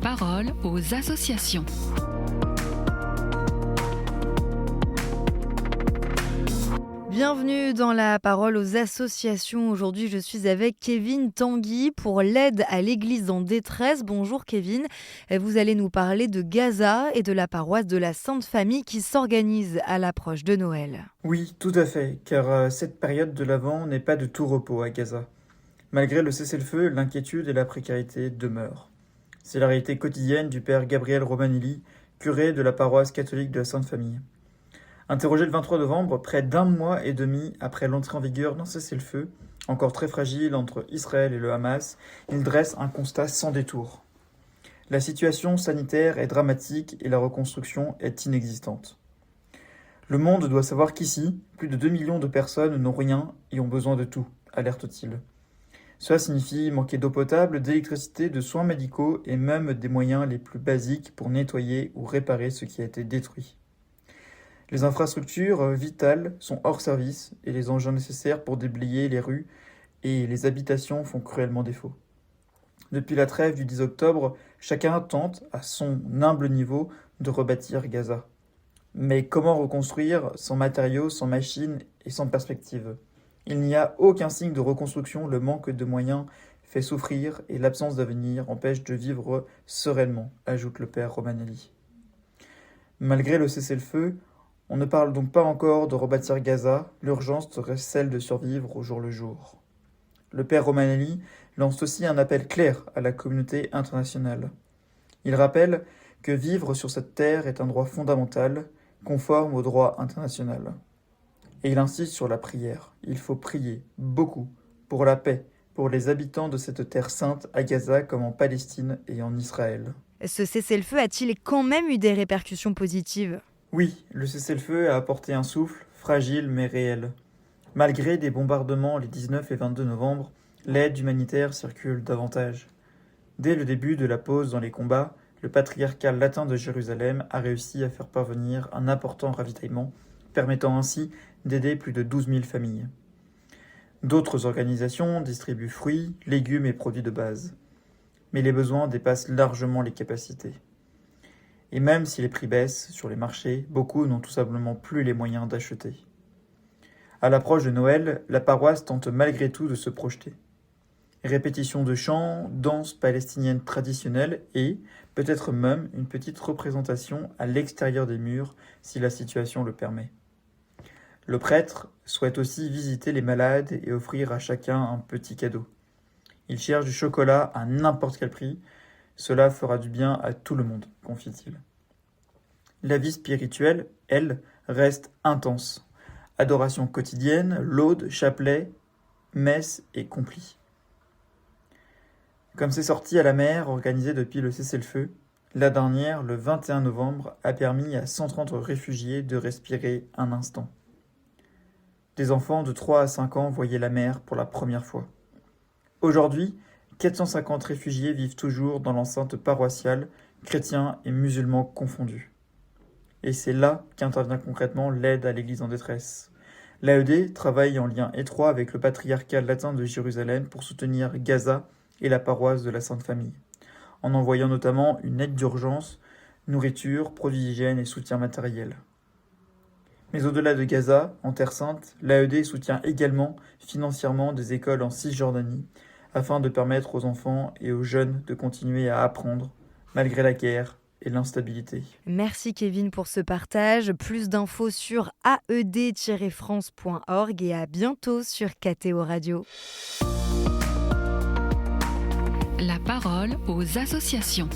parole aux associations. Bienvenue dans la parole aux associations. Aujourd'hui, je suis avec Kevin Tanguy pour l'aide à l'église en détresse. Bonjour Kevin. Vous allez nous parler de Gaza et de la paroisse de la Sainte Famille qui s'organise à l'approche de Noël. Oui, tout à fait, car cette période de l'Avent n'est pas de tout repos à Gaza. Malgré le cessez-le-feu, l'inquiétude et la précarité demeurent. C'est la réalité quotidienne du père Gabriel Romanelli, curé de la paroisse catholique de la Sainte Famille. Interrogé le 23 novembre, près d'un mois et demi après l'entrée en vigueur d'un cessez-le-feu, encore très fragile entre Israël et le Hamas, il dresse un constat sans détour. La situation sanitaire est dramatique et la reconstruction est inexistante. Le monde doit savoir qu'ici, plus de 2 millions de personnes n'ont rien et ont besoin de tout, alerte-t-il. Cela signifie manquer d'eau potable, d'électricité, de soins médicaux et même des moyens les plus basiques pour nettoyer ou réparer ce qui a été détruit. Les infrastructures vitales sont hors service et les engins nécessaires pour déblayer les rues et les habitations font cruellement défaut. Depuis la trêve du 10 octobre, chacun tente, à son humble niveau, de rebâtir Gaza. Mais comment reconstruire sans matériaux, sans machines et sans perspective ? Il n'y a aucun signe de reconstruction, le manque de moyens fait souffrir et l'absence d'avenir empêche de vivre sereinement, ajoute le père Romanelli. Malgré le cessez-le-feu, on ne parle donc pas encore de rebâtir Gaza, l'urgence reste celle de survivre au jour le jour. Le père Romanelli lance aussi un appel clair à la communauté internationale. Il rappelle que vivre sur cette terre est un droit fondamental, conforme au droit international. Et il insiste sur la prière. Il faut prier, beaucoup, pour la paix, pour les habitants de cette terre sainte à Gaza comme en Palestine et en Israël. Ce cessez-le-feu a-t-il quand même eu des répercussions positives ? Oui, le cessez-le-feu a apporté un souffle, fragile mais réel. Malgré des bombardements les 19 et 22 novembre, l'aide humanitaire circule davantage. Dès le début de la pause dans les combats, le patriarcat latin de Jérusalem a réussi à faire parvenir un important ravitaillement, permettant ainsi d'aider plus de 12 000 familles. D'autres organisations distribuent fruits, légumes et produits de base. Mais les besoins dépassent largement les capacités. Et même si les prix baissent sur les marchés, beaucoup n'ont tout simplement plus les moyens d'acheter. À l'approche de Noël, la paroisse tente malgré tout de se projeter. Répétition de chants, danses palestiniennes traditionnelles et, peut-être même, une petite représentation à l'extérieur des murs si la situation le permet. Le prêtre souhaite aussi visiter les malades et offrir à chacun un petit cadeau. Il cherche du chocolat à n'importe quel prix. Cela fera du bien à tout le monde, confie-t-il. La vie spirituelle, elle, reste intense. Adoration quotidienne, laude, chapelet, messe et complis. Comme c'est sorti à la mer, organisé depuis le cessez-le-feu, la dernière, le 21 novembre, a permis à 130 réfugiés de respirer un instant. Des enfants de 3 à 5 ans voyaient la mer pour la première fois. Aujourd'hui, 450 réfugiés vivent toujours dans l'enceinte paroissiale, chrétiens et musulmans confondus. Et c'est là qu'intervient concrètement l'aide à l'église en détresse. L'AED travaille en lien étroit avec le patriarcat latin de Jérusalem pour soutenir Gaza et la paroisse de la Sainte Famille, en envoyant notamment une aide d'urgence, nourriture, produits d'hygiène et soutien matériel. Mais au-delà de Gaza, en Terre Sainte, l'AED soutient également financièrement des écoles en Cisjordanie, afin de permettre aux enfants et aux jeunes de continuer à apprendre, malgré la guerre et l'instabilité. Merci Kevin pour ce partage. Plus d'infos sur aed-france.org et à bientôt sur KTO Radio. La parole aux associations.